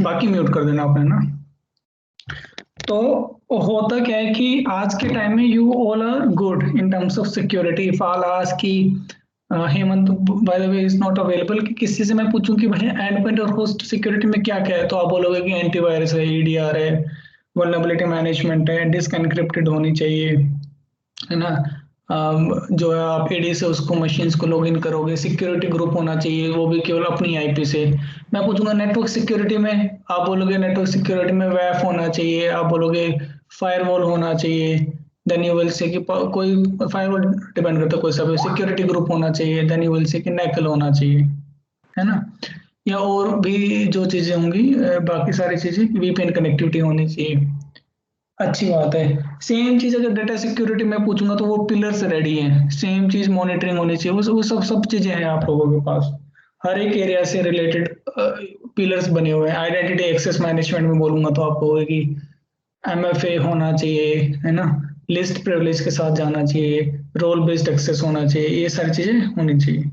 बाकी म्यूट कर देना आपने ना। तो होता क्या है कि आज के टाइम में you all are good in terms of security. If I ask कि Hemant by the way is not available, कि किसी से मैं पूछूं कि भाई एंड पॉइंट और होस्ट सिक्योरिटी में क्या क्या है, तो आप बोलोगे कि एंटीवायरस है, ईडीआर है, वल्नरेबिलिटी मैनेजमेंट है, डिस्क एनक्रिप्टेड होनी चाहिए, है ना। जो है आप एडी से उसको मशीन्स को लॉगिन करोगे, सिक्योरिटी ग्रुप होना चाहिए, वो भी केवल अपनी आईपी से। मैं पूछूंगा नेटवर्क सिक्योरिटी में, आप बोलोगे नेटवर्क सिक्योरिटी में वैफ होना चाहिए, आप बोलोगे फायरवॉल होना चाहिए, देन यू विल से कि कोई फायरवॉल डिपेंड करता है कोई सा भी सिक्योरिटी ग्रुप होना चाहिए, देन यू विल से कि नेकल होना चाहिए, है ना। या और भी जो चीजें होंगी, बाकी सारी चीजें वीपीएन कनेक्टिविटी होनी चाहिए। अच्छी बात है। सेम चीज अगर डेटा सिक्योरिटी में पूछूंगा तो वो पिलर्स रेडी हैं, सेम चीज मॉनिटरिंग होनी चाहिए, वो सब चीजें हैं आप लोगों के पास। हर एक एरिया से रिलेटेड पिलर्स बने हुए हैं। आइडेंटिटी एक्सेस मैनेजमेंट में बोलूंगा तो आप कहोगे कि एमएफए होना चाहिए, है ना, लिस्ट प्रिविलेज के साथ जाना चाहिए, रोल बेस्ड एक्सेस होना चाहिए, ये सारी चीजें होनी चाहिए।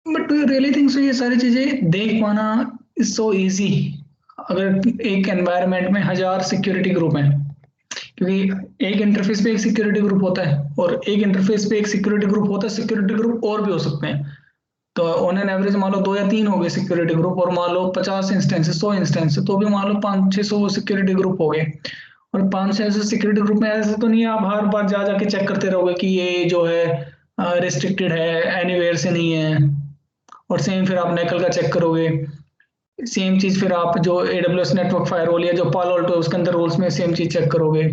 But do you really think so ये सारी चीजें देख पाना इज सो इजी? अगर एक एनवायरनमेंट में 1000 सिक्योरिटी ग्रुप हैं, क्योंकि एक इंटरफेस पे एक सिक्योरिटी ग्रुप होता है और एक इंटरफेस पे एक सिक्योरिटी ग्रुप होता है, सिक्योरिटी ग्रुप और भी हो सकते हैं। तो ऑन एन एवरेज मान लो 2 या 3 हो गए सिक्योरिटी ग्रुप, और मान लो 50 इंस्टेंस 100 इंस्टेंस, तो भी मान लो 500-600 सिक्योरिटी ग्रुप हो गए। और 500-600 सिक्योरिटी ग्रुप में ऐसा तो नहीं है आप हर बार जा जाके चेक करते रहोगे कि ये जो है रिस्ट्रिक्टेड है, एनीवेयर से नहीं है। और सेम फिर आप नेकल का चेक करोगे, सेम चीज फिर आप जो AWS नेटवर्क फायरवॉल या जो पालो अल्टो है उसके अंदर रोल्स में सेम चीज चेक करोगे।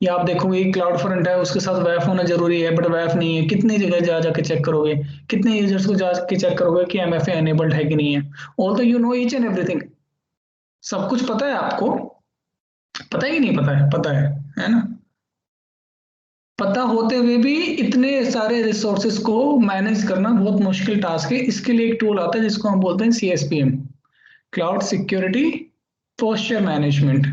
या आप देखोगे क्लाउड फ्रंट है उसके साथ वैफ होना जरूरी है, बट वैफ नहीं है, कितनी जगह जा जाके चेक करोगे, कितने यूजर्स को जाके चेक करोगे कि एमएफए एनेबल्ड है कि नहीं है। ऑल दो you know each and everything, सब कुछ पता है आपको, पता है कि नहीं पता है? पता है ना। पता होते हुए भी इतने सारे रिसोर्सेज को मैनेज करना बहुत मुश्किल टास्क है। इसके लिए एक टूल आता है जिसको हम बोलते हैं CSPM, cloud security posture management.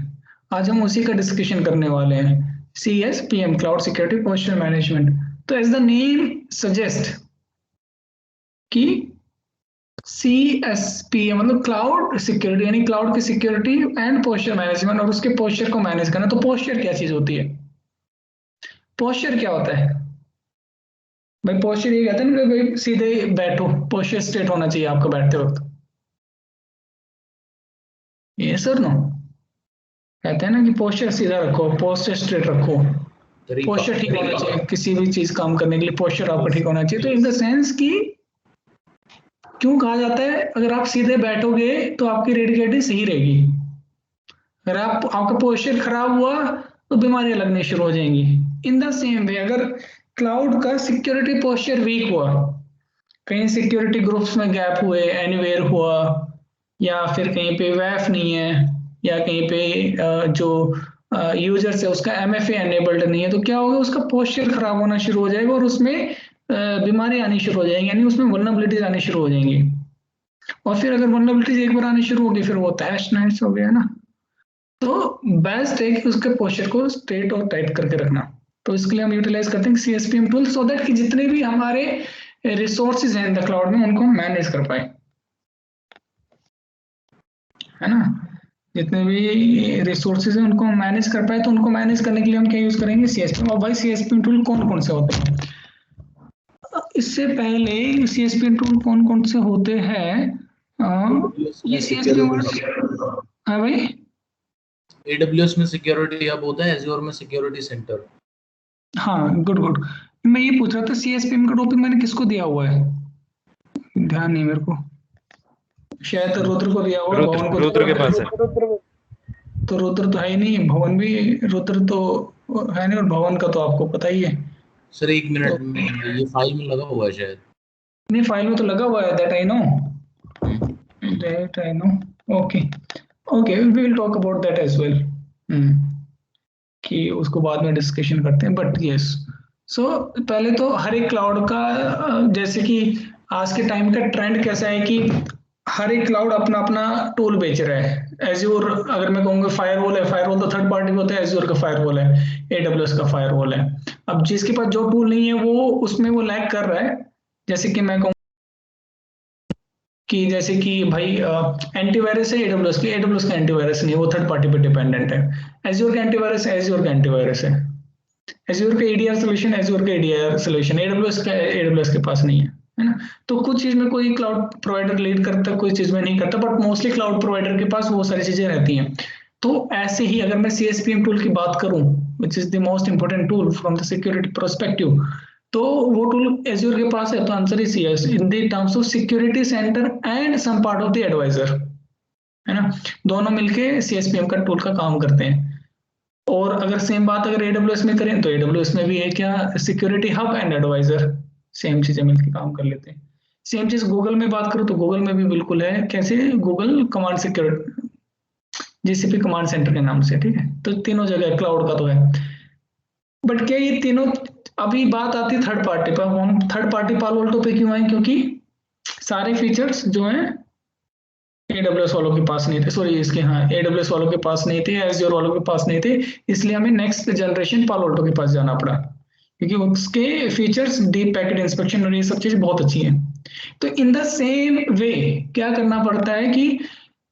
आज हम उसी का डिस्कशन करने वाले हैं, CSPM cloud security posture management. तो एज द नेम सजेस्ट कि CSPM मतलब क्लाउड सिक्योरिटी, यानी क्लाउड की सिक्योरिटी एंड पोस्चर मैनेजमेंट, और उसके पोस्चर को मैनेज करना। तो पोस्चर क्या चीज होती है? पोस्चर क्या होता है भाई? पोस्चर ये कहते हैं ना कि भाई सीधे बैठो, पोस्चर स्ट्रेट होना चाहिए आपका बैठते वक्त। ये सर नो कहते हैं ना कि पोस्चर सीधा रखो, पोस्चर स्ट्रेट रखो, पोस्चर ठीक होना चाहिए किसी भी चीज काम करने के लिए, पोस्चर आपका ठीक होना चाहिए। तो इन द सेंस कि क्यों कहा जाता है अगर आप सीधे बैठोगे तो आपकी रेडिएटिविटी सही रहेगी, अगर आपका पोस्चर खराब हुआ तो बीमारियां लगनी शुरू हो जाएंगी। इन द सेम वे अगर क्लाउड का सिक्योरिटी पोस्चर वीक हुआ, कहीं सिक्योरिटी ग्रुप्स में गैप हुए, एनीवेयर हुआ, या फिर कहीं पे वैफ नहीं है, या कहीं पे जो यूजर्स है उसका एमएफए एनेबल्ड नहीं है, तो क्या होगा? उसका पोस्चर खराब होना शुरू हो जाएगा और उसमें बीमारी आनी शुरू हो जाएंगी, यानी उसमें वल्नरेबिलिटीज आनी शुरू हो जाएंगी। और फिर अगर वल्नरेबिलिटीज एक बार आनी शुरू होगी फिर वो तहस नहस हो गया ना। तो बेस्ट है कि उसके पोस्चर को स्ट्रेट और टाइट करके रखना। तो इसके लिए हम यूटिलाइज करते हैं CSPM टूल, सो दैट कि जितने भी हमारे रिसोर्सेज हैं इन द क्लाउड में उनको हम मैनेज कर पाए, है ना। जितने भी रिसोर्सेज हैं उनको हम मैनेज कर पाए, तो उनको मैनेज करने के लिए हम क्या यूज करेंगे? CSPM। और भाई CSPM टूल कौन कौन से होते हैं? इससे पहले CSPM टूल कौन कौन से होते हैं? ये CSPM हाँ भाई, AWS में सिक्योरिटी हब होता है, एज़्योर में सिक्योरिटी सेंटर। हाँ गुड गुड। मैं ये पूछ रहा था CSPM का टॉपिक मैंने किसको दिया हुआ है, ध्यान नहीं मेरे को, शायद रुद्र को दिया हुआ, भवन को रुद्र के पास है। तो रुद्र तो है ही नहीं, भवन भी, रुद्र तो है नहीं, और भवन का तो आपको पता ही है। सर एक मिनट में, ये फाइल में लगा हुआ है शायद। नहीं फाइल में तो लगा हुआ है, that I know, that I know. Okay okay, we will talk about that as well, कि उसको बाद में डिस्कशन करते हैं। बट यस, सो पहले तो हर एक क्लाउड का जैसे कि आज के टाइम का ट्रेंड कैसा है कि हर एक क्लाउड अपना अपना टूल बेच रहा है। एज्योर अगर मैं कहूँगा फायरवॉल है, फायरवॉल तो थर्ड पार्टी होता है, एज्योर का फायरवॉल है, AWS का फायरवॉल है। अब जिसके पास जो टूल नहीं है वो उसमें वो लैग कर रहा है। जैसे कि मैं कहूँ कि जैसे कि भाई एंटीवायरस है एडब्ल्यूएस का एंटीवायरस नहीं है, वो थर्ड पार्टी पे डिपेंडेंट है। एज्योर का एंटीवायरस है, एज्योर का एंटीवायरस है। एज्योर का एडीआर सोल्यूशन, एज्योर का एडीआर सोल्यूशन, एडब्ल्यूएस के पास नहीं है ना। तो कुछ चीज में कोई क्लाउड प्रोवाइडर लीड करता है, कोई चीज में नहीं करता, बट मोस्टली क्लाउड प्रोवाइडर के पास वो सारी चीजें रहती हैं। तो ऐसे ही अगर मैं सीएसपीएम टूल की बात करूं, which is the most important tool from the security perspective, तो वो टूल एज्योर के पास है, तो answer is yes in the terms of security center and some part of the advisor, है ना। दोनों मिलके सीएसपीएम का टूल का काम करते हैं। और अगर सेम बात अगर एडब्ल्यूएस में करें तो एडब्ल्यूएस में भी है क्या, security hub and advisor, same चीजें मिलकर काम कर लेते हैं। सेम चीज गूगल में बात करूं तो गूगल में भी बिल्कुल है, कैसे, Google command security, GCP command centre के नाम से, ठीक है। तो तीनों जगह क्लाउड का तो है, बट क्या ये तीनों, अभी बात आती है थर्ड पार्टी पर, हम थर्ड पार्टी पालो अल्टो पे क्यों आए, क्योंकि सारे फीचर्स जो हैं एडब्ल्यूएस वालों के पास नहीं थे, सॉरी इसके, हाँ एडब्ल्यूएस वालों के पास नहीं थे, एज़्योर वालों के पास नहीं थे, इसलिए हमें नेक्स्ट जनरेशन पालो अल्टो के पास जाना पड़ा, क्योंकि उसके फीचर्स डीप पैकेट इंस्पेक्शन और ये सब चीजें बहुत अच्छी हैं। तो इन द सेम वे क्या करना पड़ता है कि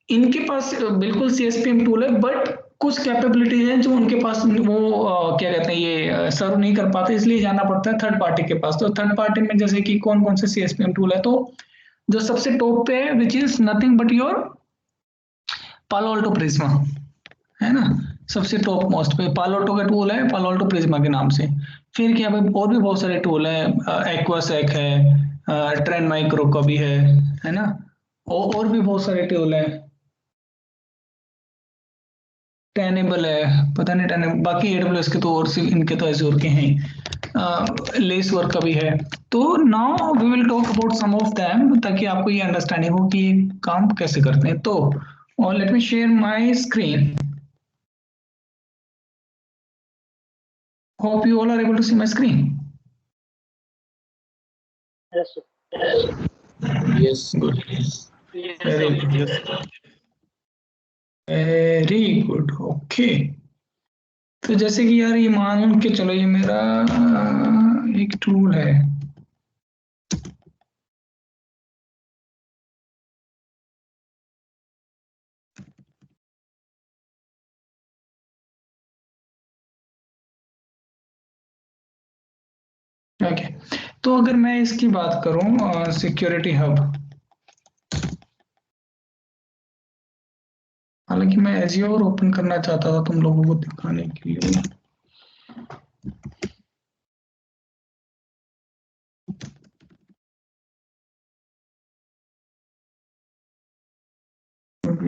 इनके पास बिल्कुल सीएसपीएम टूल है, बट कुछ कैपेबिलिटीज हैं जो उनके पास वो क्या कहते हैं ये सर्व नहीं कर पाते, इसलिए जाना पड़ता है थर्ड पार्टी के पास। तो थर्ड पार्टी में जैसे कि कौन कौन से सीएसपीएम टूल है, तो जो सबसे टॉप पे है which is nothing but your पालो अल्टो प्रिज्मा, है ना। सबसे टॉप मोस्ट पे पालो अल्टो का टूल है, पालो अल्टो प्रिज्मा के नाम से। फिर क्या भाई और भी बहुत सारे टूल है, एक्वासेक है, ट्रेंड माइक्रो का भी है ना। और भी बहुत सारे टूल है, टेनेबल है, पता नहीं टेनेबल, बाकी एडब्ल्यूएस के तो और सिर्फ इनके तो एज्योर के हैं, लेस वर्क का भी है। तो now we will talk about some of them, ताकि आपको ये अंडरस्टैंडिंग हो कि ये काम कैसे करते हैं। तो let me share my screen, hope you all are able to see my screen. Yes, sir. Yes. Good, Yes, very sir. Good, very good, okay. तो जैसे कि यार ये मान के चलो, ये मेरा एक टूल है, ओके। तो अगर मैं इसकी बात करूं सिक्योरिटी हब, हालांकि मैं एजियोर ओपन करना चाहता था तुम लोगों को दिखाने के लिए,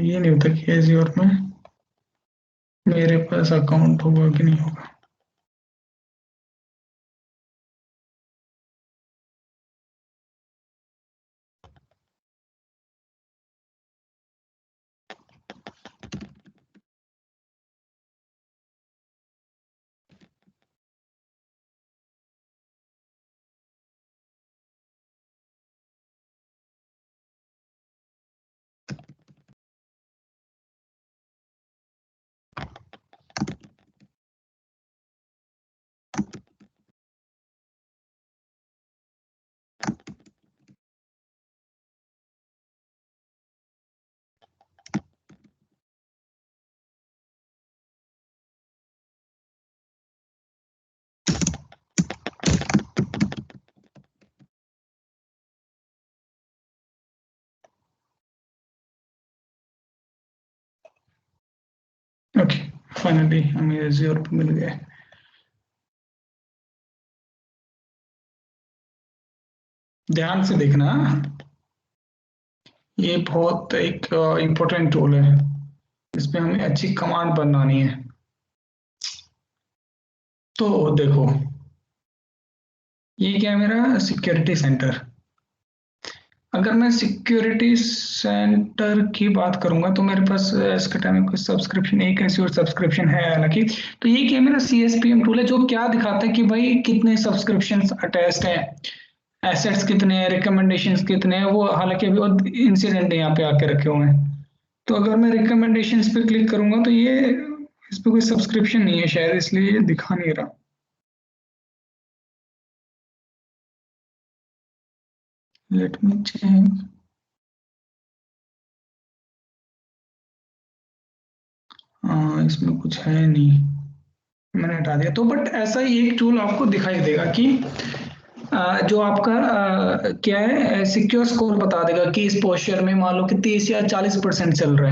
ये नहीं होता कि एजियोर में मेरे पास अकाउंट होगा कि नहीं होगा। ओके, फाइनली हमें एजियोर पे मिल गया। ध्यान से देखना, ये बहुत एक इम्पोर्टेंट टूल है, इसमें हमें अच्छी कमांड बनानी है। तो देखो, ये क्या है, मेरा सिक्योरिटी सेंटर। अगर मैं सिक्योरिटी सेंटर की बात करूंगा तो मेरे पास इसके टाइम में कुछ सब्सक्रिप्शन, एक ऐसी और सब्सक्रिप्शन है हालांकि। तो ये क्या है, मेरा सीएसपीएम टूल है, जो क्या दिखाता है कि भाई कितने सब्सक्रिप्शंस अटैच्ड हैं, एसेट्स कितने हैं, रिकमेंडेशंस कितने हैं, वो हालांकि अभी इंसिडेंट यहाँ पे आके रखे हुए हैं। तो अगर मैं रिकमेंडेशंस पे क्लिक करूंगा तो ये, इस पे कोई सब्सक्रिप्शन नहीं है शायद, इसलिए ये दिखा नहीं रहा। लेट मी चेक, इसमें कुछ है नहीं, मैंने हटा दिया। तो बट ऐसा ही एक टूल आपको दिखाई देगा कि जो आपका क्या है, सिक्योर स्कोर बता देगा कि इस पोस्चर में मान लो कि 30 या 40% चल रहा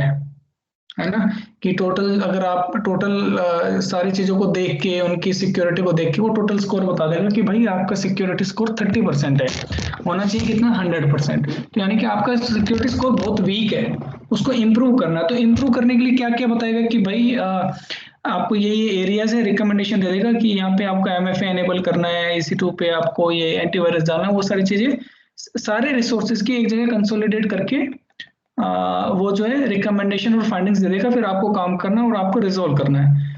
है ना, कि टोटल अगर आप टोटल सारी चीजों को देख के उनकी सिक्योरिटी को देख के वो टोटल स्कोर बता देगा कि भाई आपका सिक्योरिटी स्कोर 30% है, होना चाहिए कितना 100%। तो यानी कि आपका सिक्योरिटी स्कोर बहुत वीक है, उसको इम्प्रूव करना है। तो इम्प्रूव करने के लिए क्या क्या बताएगा कि भाई आपको ये एरियाज है, रिकमेंडेशन दे देगा कि यहाँ पे आपको MFA एनेबल करना है, EC2 पे आपको ये एंटीवायरस डालना है, वो सारी चीजें सारे रिसोर्सेज की एक जगह कंसोलिडेट करके वो जो है रिकमेंडेशन और फाइंडिंग्स दे देगा, फिर आपको काम करना और आपको रिजोल्व करना है।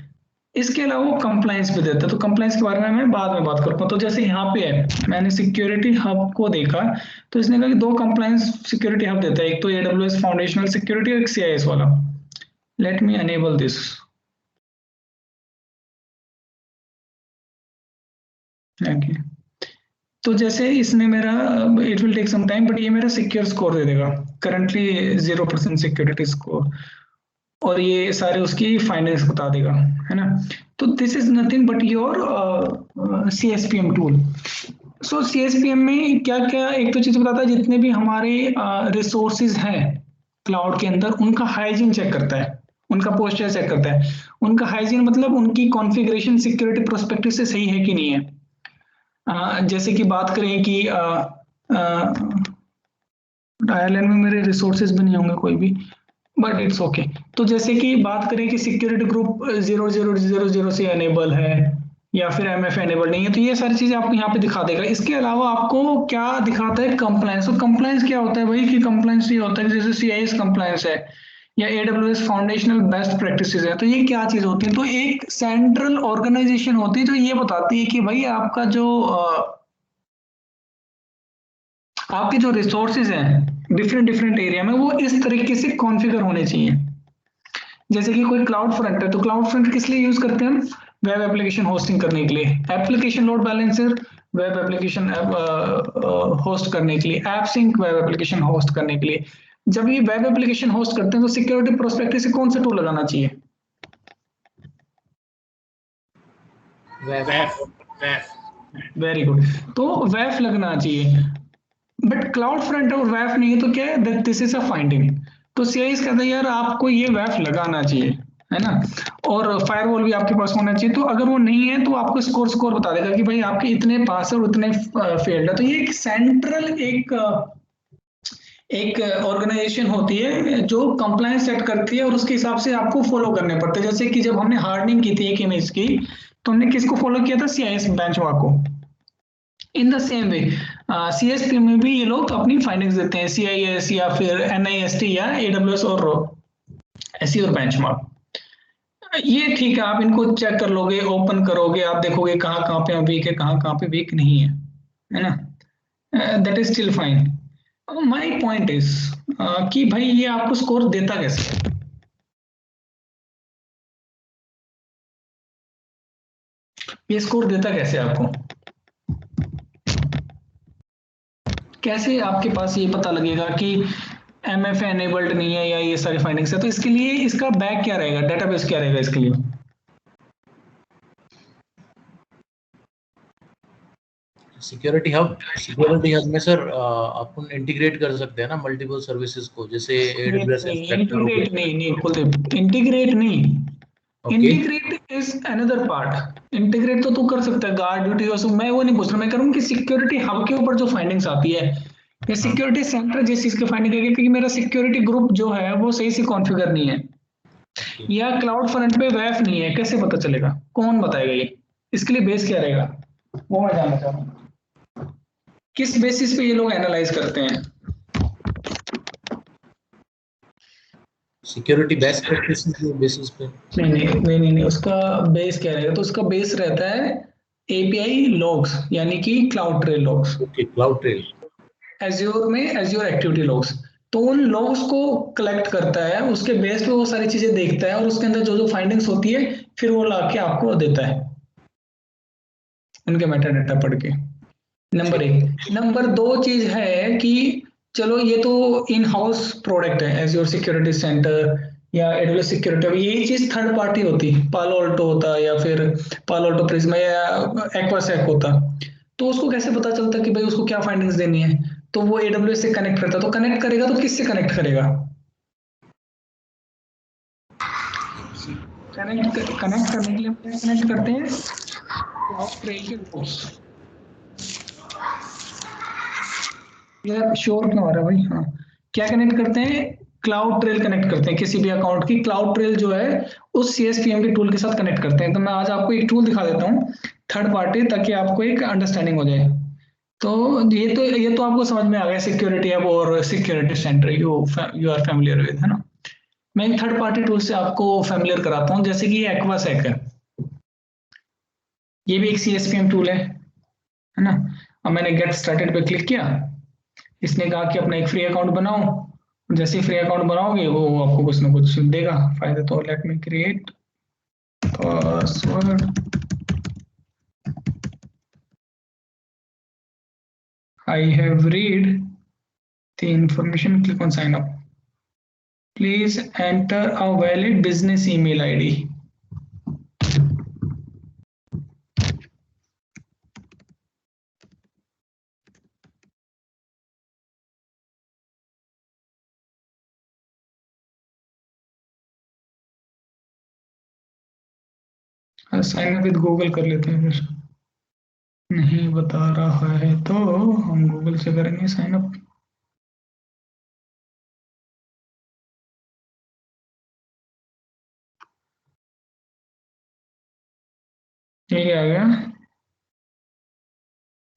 इसके अलावा वो कंप्लायंस भी देता है, तो कंप्लायंस के बारे में मैं बाद में बात करूंगा। तो जैसे यहाँ पे है, मैंने सिक्योरिटी हब को देखा, तो इसने कहा कि 2 कंप्लायंस सिक्योरिटी हब देता है, एक तो AWS फाउंडेशनल सिक्योरिटी और एक CIS वाला। Let me enable this. Okay, तो जैसे इसने मेरा, it will take some time, but ये मेरा सिक्योर स्कोर दे देगा, करंटली 0% सिक्योरिटी स्कोर, और ये सारे उसकी फाइनेंस बता देगा, है ना। तो this is nothing but your CSPM tool. So CSPM में क्या क्या एक तो चीज बताता है, जितने भी हमारे रिसोर्सेज हैं क्लाउड के अंदर उनका हाइजीन चेक करता है, उनका पोस्चर चेक करता है। उनका हाइजीन मतलब उनकी कॉन्फ़िगरेशन सिक्योरिटी प्रोस्पेक्टिव से सही है कि नहीं है। जैसे कि बात करें कि आयरलैंड में मेरे रिसोर्सेज भी नहीं होंगे कोई भी, बट इट्स ओके। तो जैसे कि बात करें कि सिक्योरिटी ग्रुप 0000 से एनेबल है या फिर MFA एनेबल नहीं है, तो ये सारी चीजें आपको यहाँ पे दिखा देगा। इसके अलावा आपको क्या दिखाता है, कंप्लायंस। तो कंप्लायंस क्या होता है भाई, कि कंप्लायंस ये होता है जैसे CIS कंप्लायंस है या AWS फाउंडेशनल बेस्ट प्रैक्टिसेस है, तो ये क्या चीज होती है। तो एक सेंट्रल ऑर्गेनाइजेशन होती है जो ये बताती है कि भाई आपका जो आपके जो रिसोर्सेज हैं डिफरेंट डिफरेंट एरिया में, वो इस तरीके से कॉन्फ़िगर होने चाहिए। जैसे कि कोई क्लाउड फ्रंट है, तो क्लाउड फ्रंट किस लिए यूज करते हैं हम, वेब एप्लीकेशन होस्टिंग करने के लिए, application load balancer web application host करने के लिए, app sync web application host करने के लिए। जब ये वेब एप्लीकेशन होस्ट करते हैं तो सिक्योरिटी प्रोस्पेक्टिव से कौन सा टूल लगाना चाहिए, वेरी गुड, तो वेफ लगना चाहिए। बट क्लाउड फ्रंट और वैफ नहीं है, तो क्या है, दिस इज अ फाइंडिंग। तो CIS कहता है यार आपको ये वैफ लगाना चाहिए, है ना, और फायरवॉल भी आपके पास होना चाहिए। तो अगर वो नहीं है तो आपको स्कोर बता देगा कि भाई आपके इतने पास है और इतने फेल्ड है। तो ये एक सेंट्रल एक ऑर्गेनाइजेशन होती है जो कंप्लायंस सेट करती है, और उसके हिसाब से आपको फॉलो करने पड़ते हैं। जैसे कि जब हमने हार्डनिंग की थी एक इमेज की, तो हमने किसको फॉलो किया था, CIS बेंचमार्क को। In the same way CSP में भी ये लोग अपनी फाइंडिंग्स देते हैं, CIS या फिर NIST या AWS और Azure बेंचमार्क। ये ठीक है, आप इनको चेक कर लोगे, ओपन करोगे, आप देखोगे कहाँ कहाँ पे वीक है, कहाँ कहाँ पे वीक नहीं है ना, that is still fine. My point is कि भाई ये आपको स्कोर देता कैसे, ये स्कोर देता कैसे आपको, कैसे आपके पास ये पता लगेगा कि MFA एनेबल्ड नहीं है या ये सारी फाइंडिंग्स है। तो इसके लिए इसका बैक क्या रहेगा, डेटाबेस क्या रहेगा इसके लिए, सिक्योरिटी हब में सर अपन इंटीग्रेट कर सकते हैं ना मल्टीपल सर्विसेज को, जैसे AWS एब्स्ट्रैक्टर हो इंटीग्रेट गया। नहीं कुलदीप, इंटीग्रेट नहीं, okay, integrate is another part. Integrate तो तू कर सकता है गार्ड ड्यूटी और सब, मैं वो नहीं पूछ रहा, मैं कह रहा हूँ कि सिक्योरिटी हब के ऊपर जो फाइंडिंग्स आती है, या हाँ, सिक्योरिटी सेंटर जिस चीज की फाइंडिंग करेगी कि मेरा सिक्योरिटी ग्रुप जो है वो सही से कॉन्फ़िगर नहीं है, ओके। या क्लाउड फ्रंट पे वैफ नहीं है, कैसे पता चलेगा, कौन बताएगा ये, इसके लिए बेस क्या रहेगा, वो मैं जानना चाह रहा हूँ। किस बेसिस पे ये लोग एनालाइज करते हैं, सिक्योरिटी बेस्ट प्रैक्टिसेस के बेसिस पे। नहीं, उसका बेस क्या रहेगा, तो उसका बेस रहता है API लॉग्स, यानी कि cloud trail logs. Okay, cloud trail. Azure में एज्योर एक्टिविटी लॉग्स, तो उन लॉग्स को कलेक्ट करता है, उसके बेस पे वो सारी चीजें देखता है, और उसके अंदर जो जो फाइंडिंग्स होती है फिर वो लाके आपको देता है उनके मेटा डाटा पढ़ के। नंबर ठीक। एक। नंबर दो चीज है कि चलो ये तो इन हाउस प्रोडक्ट है, एज्योर सिक्योरिटी सेंटर या AWS सिक्योरिटी, यही चीज थर्ड पार्टी होती, पालो अल्टो होता या फिर पालो अल्टो प्रिज्मा या एक्वासेक होता, तो उसको कैसे पता चलता कि भाई उसको क्या फाइंडिंग्स देनी है? तो वो AWS से कनेक्ट करता, तो कनेक्ट करेगा तो किससे कनेक्ट करेगा? कनेक्ट करने के लिए हम क्या कनेक्ट करते हैं? क्लाउड ट्रेल के नोड्स। यार श्योर क्यों आ रहा है भाई? हाँ, क्या कनेक्ट करते हैं? क्लाउड ट्रेल कनेक्ट करते हैं किसी भी अकाउंट की, क्लाउड ट्रेल जो है उस CSPM के टूल के साथ कनेक्ट करते हैं। तो मैं आज आपको एक टूल दिखा देता हूँ थर्ड पार्टी, ताकि आपको एक अंडरस्टैंडिंग हो जाए। तो ये तो आपको समझ में आ गया, सिक्योरिटी हब और security center you are familiar with, है ना? मैं एक थर्ड पार्टी टूल से आपको फैमिलियर कराता हूँ, जैसे कि एक्वासेक है, ये भी एक CSPM टूल है ना? अब मैंने गेट स्टार्टेड पे क्लिक किया, इसने कहा कि अपना एक फ्री अकाउंट बनाओ। जैसे ही फ्री अकाउंट बनाओगे वो आपको कुछ ना कुछ देगा फायदे। तो let me create password, I have read the information, click on sign up, please enter a valid business email ID. Sign up with Google कर लेते हैं फिर, नहीं बता रहा है तो हम गूगल से करेंगे साइन अप। ये आ गया,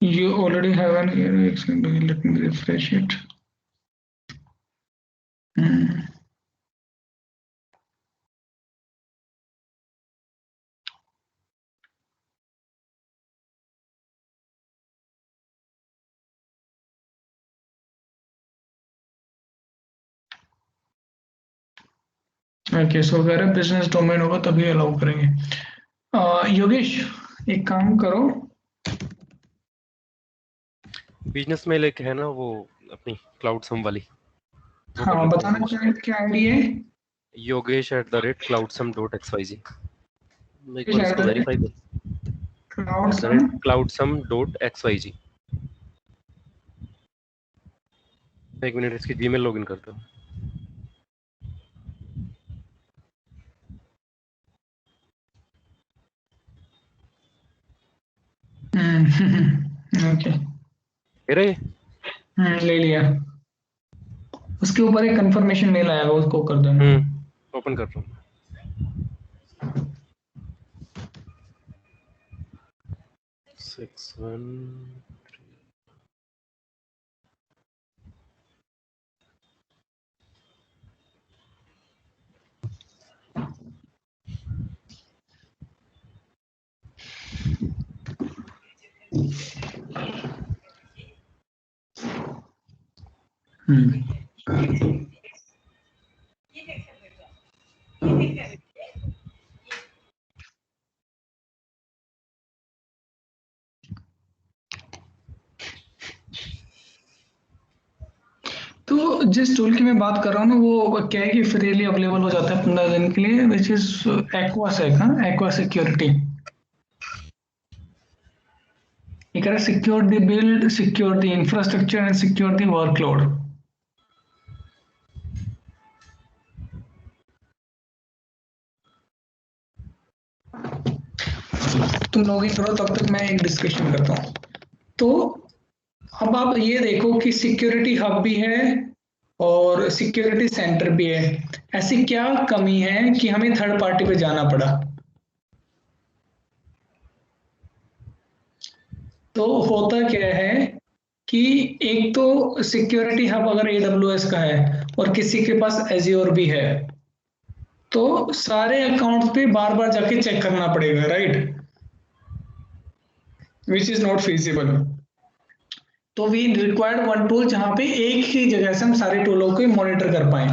you already have an let me refresh it. Okay, so अगर बिजनेस डोमेन होगा तभी अलाउ करेंगे। योगेश एक काम करो, बिजनेस मेल एक है ना वो अपनी क्लाउड सम वाली, हाँ बताना क्या क्या आईडी है? yogesh@cloudsum.xyz। मैं एक बार इसको वेरीफाई कर, cloudsum.xyz। एक मिनट इसकी जीमेल लॉगिन करता हूँ। ओके, ले लिया। उसके ऊपर एक कंफर्मेशन मेल आएगा, उसको कर देना। ओपन कर रहा हूँ। तो जिस टूल की मैं बात कर रहा हूँ ना, वो क्या है कि फ्रीली अवेलेबल हो जाता है 15 दिन के लिए, विच इज एक्वासेक, हाँ एक्वा सिक्योरिटी। ये कह रहा है secure the build, secure the infrastructure and secure the workload. तुम लॉगिन करो, तब तक मैं एक डिस्कशन करता हूँ। तो अब आप ये देखो कि सिक्योरिटी हब भी है और सिक्योरिटी सेंटर भी है, ऐसी क्या कमी है कि हमें थर्ड पार्टी पे जाना पड़ा? तो होता क्या है कि एक तो सिक्योरिटी हब अगर AWS का है और किसी के पास एज्योर भी है, तो सारे अकाउंट्स पे बार बार जाके चेक करना पड़ेगा, right? Which is not feasible. तो वी रिक्वायर्ड वन टूल जहां पे एक ही जगह से हम सारे टूलों को मॉनिटर कर पाए,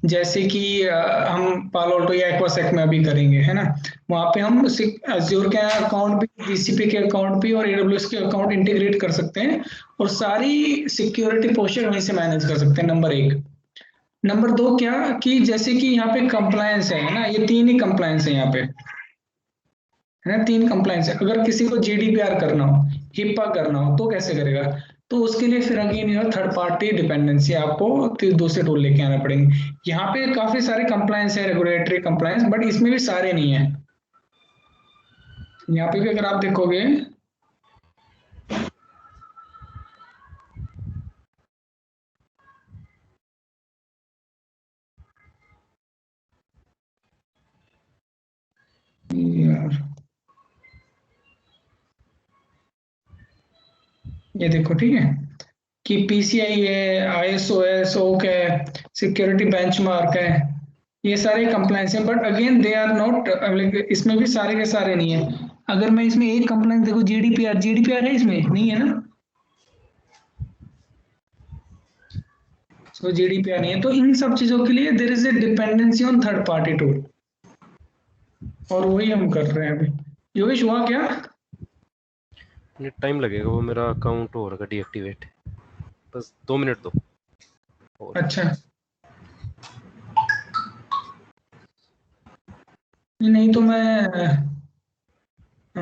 जैसे कि हम पालो अल्टो या एक्वासेक में अभी करेंगे, है ना? वहां पे हम अज्योर के अकाउंट भी, GCP के अकाउंट भी और AWS के अकाउंट इंटीग्रेट कर सकते हैं और सारी सिक्योरिटी पोस्चर वहीं से मैनेज कर सकते हैं, नंबर एक। नंबर 2 क्या कि जैसे कि यहाँ पे कंप्लायंस है ना, ये 3 ही कंप्लायंस है यहाँ पे, है ना, 3 कंप्लायंस है। अगर किसी को जीडीपीआर करना हो, हिप्पा करना हो, तो कैसे करेगा? तो उसके लिए फिर अगेन यह थर्ड पार्टी डिपेंडेंसी आपको दूसरे टूल लेके आना पड़ेंगे। यहाँ पे काफी सारे कंप्लायंस है, रेगुलेटरी कंप्लायंस, बट इसमें भी सारे नहीं है। यहाँ पे भी अगर आप देखोगे यार, ये देखो ठीक है कि पीसीआई है, आईएसओ है, सोक है, सिक्योरिटी बेंचमार्क है, ये सारे कंप्लायंस हैं, but again they are not, इसमें भी सारे के सारे नहीं है। अगर मैं इसमें एक कंप्लायंस देखो, जीडीपीआर, जीडीपीआर है इसमें, नहीं है ना, सो जीडीपीआर नहीं है। तो इन सब चीजों के लिए there is a dependency on third party tool, और वही हम कर रहे हैं अभी। योगेश हुआ क्या? टाइम लगेगा, वो मेरा अकाउंट हो रहा डीएक्टिवेट, बस 2 मिनट दो और। अच्छा, नहीं तो मैं अ,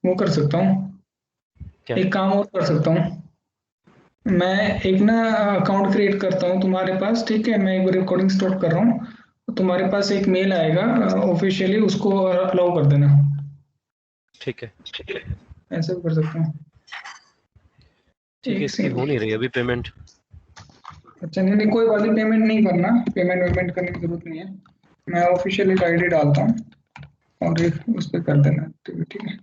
वो कर सकता हूँ, क्या? एक काम और कर सकता हूँ। मैं एक ना अकाउंट क्रिएट करता हूँ तुम्हारे पास, ठीक है, मैं एक रिकॉर्डिंग स्टॉप कर रहा हूँ, तो तुम्हारे पास एक मेल आएगा ऑफिशियली, उसको अलाउ कर देना। ठीक है। ऐसे भी कर सकता हूँ। ठीक है, एक इसकी हो सेकंड। नहीं रही अभी पेमेंट। अच्छा, नहीं नहीं, कोई बात नहीं, पेमेंट नहीं करना, पेमेंट वेमेंट करने की जरूरत नहीं है। मैं ऑफिशियल एक आईडी डालता हूँ और एक उस पर कर देना, ठीक है।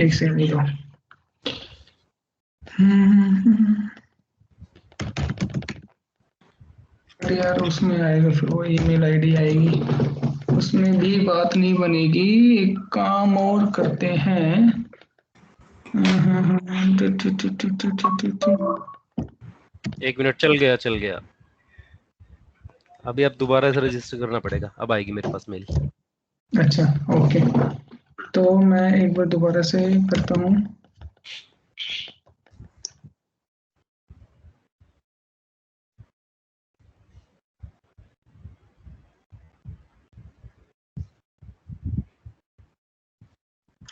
एक सेकंड दो। बट यार उसमें आएगा, फिर वो ईमेल आईडी आएगी, उसमें भी बात नहीं बनेगी। एक काम और करते हैं। एक मिनट, चल गया चल गया। अभी अब दोबारा से रजिस्टर करना पड़ेगा, अब आएगी मेरे पास मेल। अच्छा, ओके, तो मैं एक बार दोबारा से करता हूँ।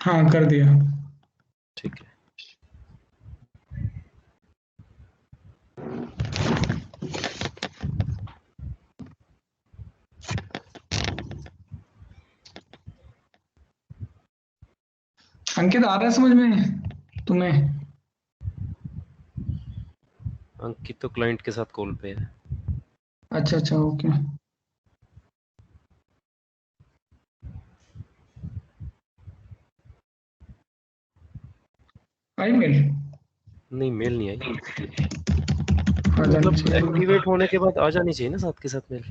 हाँ, कर दिया। ठीक है। अंकित, आ रहा है समझ में तुम्हें? अंकित तो क्लाइंट के साथ कॉल पे है। अच्छा अच्छा, ओके। आई मेल? नहीं, मेल नहीं आई। आ जानी मतलब चाहिए, एक्टिवेट होने के बाद आ जानी चाहिए ना साथ के साथ मेल।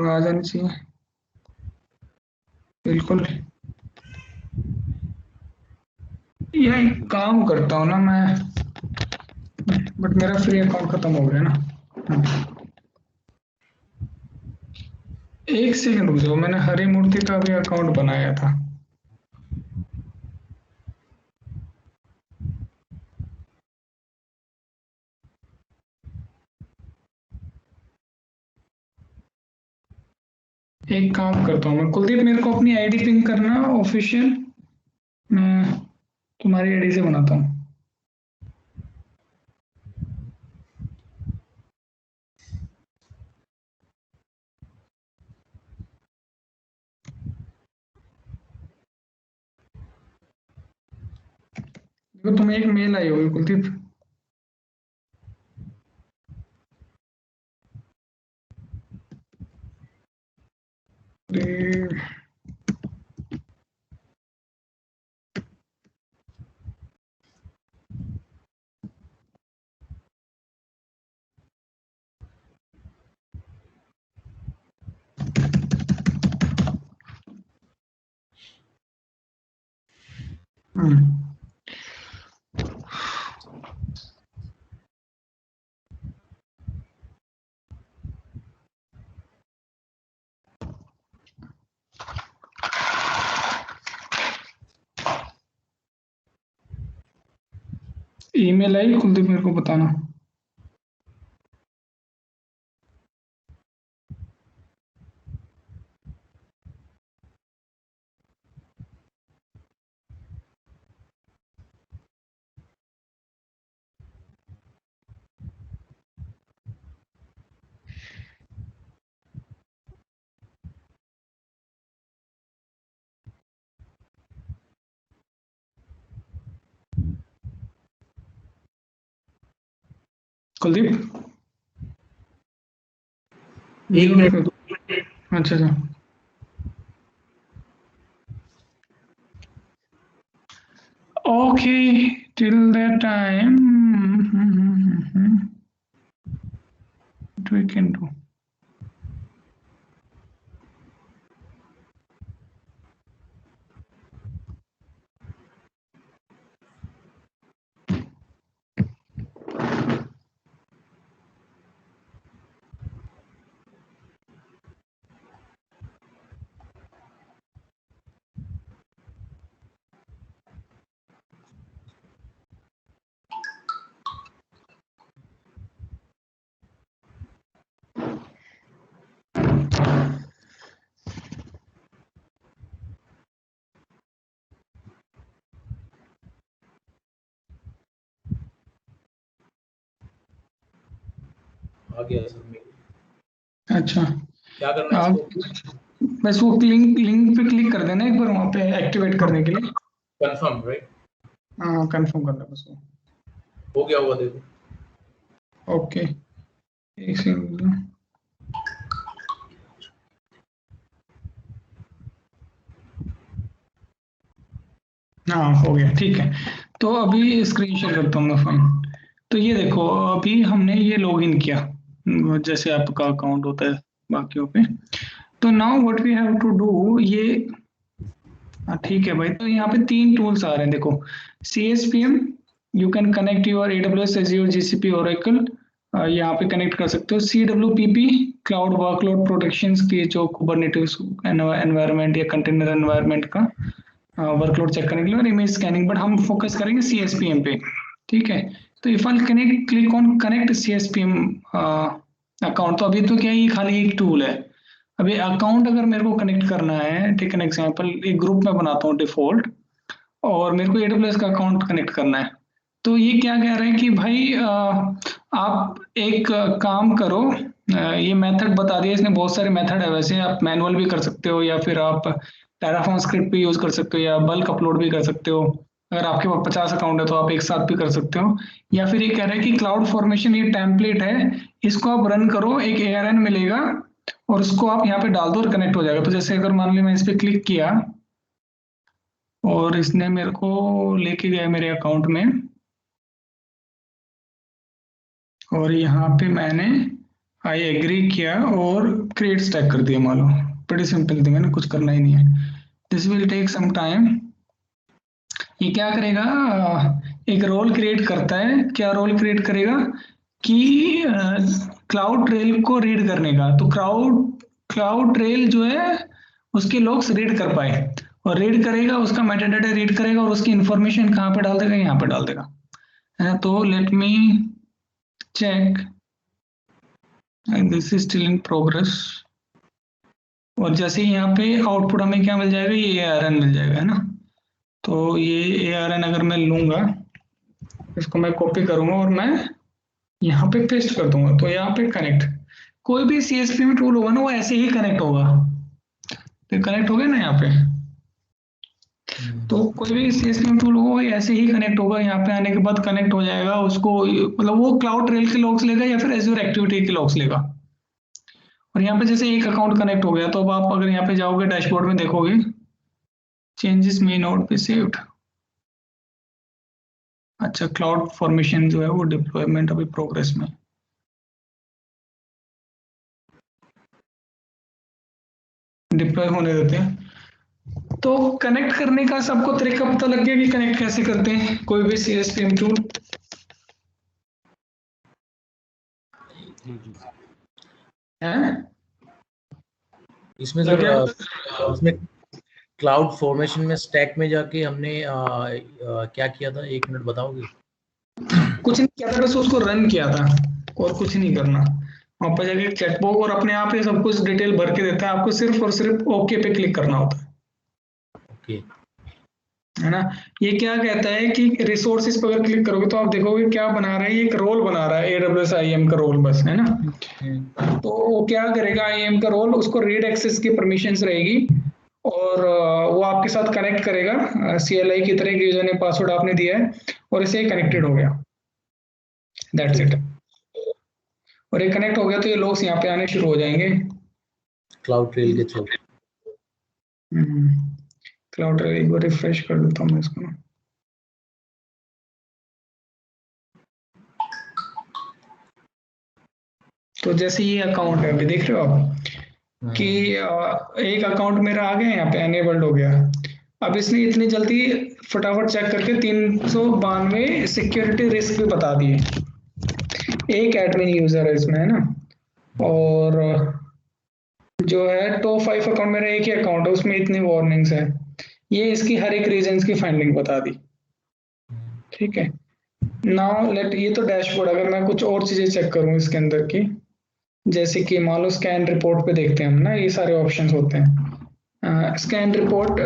आ जानी चाहिए, बिल्कुल। यह एक काम करता हूँ ना मैं, बट मेरा फ्री अकाउंट खत्म हो गया ना। एक सेकंड रुक जाओ, मैंने हरि मूर्ति का भी अकाउंट बनाया था। एक काम करता हूँ मैं, कुलदीप मेरे को अपनी आईडी पिंग करना ऑफिशियल, मैं तुम्हारी आईडी से बनाता हूँ। देखो तुम्हें एक मेल आई होगी कुलदीप। अरे, हम्म, ईमेल आई कुलदीप, मेरे को बताना। कुलदीप एक मिनट। अच्छा अच्छा, okay, till that time what we can do? आ गया सर मेल। अच्छा, क्या करना है आप इसको? बस वो लिंक पे क्लिक कर देना एक बार, वहाँ पे एक्टिवेट करने के लिए। Confirm right? हाँ कंफर्म करना बस वो। हो गया होगा देखो। ओके, एक सेकंड। हाँ हो गया, ठीक है। तो अभी स्क्रीन शेयर करता हूँ मैं फाइन। तो ये देखो, अभी हमने ये लॉगिन किया जैसे आपका अकाउंट होता है बाकियों पे। तो now what we have to do, ये हाँ ठीक है भाई। तो यहाँ पे 3 टूल्स आ रहे हैं देखो। CSPM, you can connect your AWS, Azure, GCP, Oracle, यहाँ पे कनेक्ट कर सकते हो। CWPP, क्लाउड वर्कलोड प्रोटेक्शंस की जो कुबरनेटिस एनवायरनमेंट या कंटेनर एनवायरनमेंट का वर्कलोड चेक करने के लिए, और इमेज स्कैनिंग, बट हम फोकस करेंगे CSPM पे। ठीक है, तो if I connect, click on connect CSPM account. तो अभी तो क्या है, ये खाली एक टूल है। अभी अकाउंट अगर मेरे को कनेक्ट करना है, टेक एन एग्जांपल, एक ग्रुप में बनाता हूँ डिफॉल्ट, और मेरे को AWS का अकाउंट कनेक्ट करना है। तो ये क्या कह रहे हैं कि भाई आप एक काम करो, ये मेथड बता दिया इसने। बहुत सारे मेथड है वैसे, आप मैनुअल भी कर सकते हो, या फिर आप पैराफॉर्म स्क्रिप्ट भी यूज कर सकते हो, या बल्क अपलोड भी कर सकते हो। अगर आपके पास 50 अकाउंट है तो आप एक साथ भी कर सकते हो। या फिर ये कह रहे हैं कि क्लाउड फॉर्मेशन ये टेम्पलेट है, इसको आप रन करो, एक ARN मिलेगा, और उसको आप यहाँ पे डाल दो और कनेक्ट हो जाएगा। तो जैसे अगर मान ली मैं इस पर क्लिक किया और इसने मेरे को लेके गया मेरे अकाउंट में, और यहाँ पे मैंने आई एग्री किया और क्रिएट स्टैक कर दिया मान लो। बड़ी सिंपल थी, मैंने कुछ करना ही नहीं है। This will take some time. ये क्या करेगा, एक रोल क्रिएट करता है। क्या रोल क्रिएट करेगा कि क्लाउड ट्रेल को रीड करने का। तो क्लाउड ट्रेल जो है उसके लॉग्स रीड कर पाए, और रीड करेगा, उसका मेटाडाटा रीड करेगा, और उसकी इंफॉर्मेशन कहाँ पे डाल देगा, यहाँ पे डाल देगा। है तो let me check, and this is still in progress. और जैसे ही यहाँ पे आउटपुट हमें क्या मिल जाएगा, ये ARN मिल जाएगा, है ना। तो ये ARN अगर मैं लूंगा, इसको मैं कॉपी करूंगा और मैं यहाँ पे पेस्ट कर दूंगा। तो यहाँ पे कनेक्ट, कोई भी CSPM टूल होगा ना, वो ऐसे ही कनेक्ट होगा। तो कनेक्ट हो गया ना यहाँ पे। तो कोई भी CSPM टूल होगा, वो ऐसे ही कनेक्ट होगा। यहाँ पे आने के बाद कनेक्ट हो जाएगा उसको, मतलब वो क्लाउड ट्रेल के लॉग्स लेगा या फिर एज्योर एक्टिविटी के लॉग्स लेगा। और यहाँ पे जैसे एक अकाउंट कनेक्ट हो गया, तो अब आप अगर यहाँ पे जाओगे डैशबोर्ड में देखोगे, changes may not be saved. अच्छा, क्लाउड फॉर्मेशन जो है वो डिप्लॉयमेंट अभी प्रोग्रेस में। डिप्लॉय होने देते हैं। तो कनेक्ट करने का सबको तरीका पता लग गया कि कनेक्ट कैसे करते हैं कोई भी CSPM टूल। है इसमें लग सर गया। इसमें क्लाउड फॉर्मेशन में स्टैक में जाके हमने क्या किया था, 1 मिनट बताओगे? कुछ नहीं किया था, बस उसको रन किया था और कुछ नहीं करना। वहां पर जाके चेकबॉक्स और अपने आप ये सब कुछ डिटेल भर के देता है, आपको सिर्फ और सिर्फ ओके पे क्लिक करना होता ओके। है ना। ये क्या कहता है कि रिसोर्सेज पर अगर क्लिक करोगे तो आप देखोगे क्या बना रहा है, ये एक रोल बना रहा है AWS IAM का रोल बस, है ना। तो वो क्या करेगा, IAM का रोल, उसको रीड एक्सेस की परमिशंस रहेगी और वो आपके साथ कनेक्ट करेगा CLI की तरह, यूजर ने पासवर्ड आपने दिया है और इसे कनेक्टेड हो गया, दैट्स इट। और ये कनेक्ट हो गया तो ये लोग यहाँ पे आने शुरू हो जाएंगे क्लाउड ट्रेल के थ्रू। क्लाउड ट्रेल एक बार रिफ्रेश कर देता हूँ मैं इसको ना। तो जैसे ये अकाउंट है, अभी देख रहे हो आप कि एक अकाउंट मेरा आ गया यहाँ पे एनेबल्ड हो गया। अब इसने इतनी जल्दी फटाफट चेक करके 392 सिक्योरिटी रिस्क भी बता दिए। एक एडमिन यूजर है इसमें, है ना। और जो है टॉप 5 अकाउंट, मेरा एक ही अकाउंट है उसमें इतनी वार्निंग्स है। ये इसकी हर एक रीजन की फाइंडिंग बता दी, ठीक है। नाउ लेट, ये तो डैशबोर्ड, अगर मैं कुछ और चीजें चेक करूँ इसके अंदर की, जैसे कि मान लो स्कैन रिपोर्ट पे देखते हैं हम ना, ये सारे ऑप्शंस होते हैं। स्कैन रिपोर्ट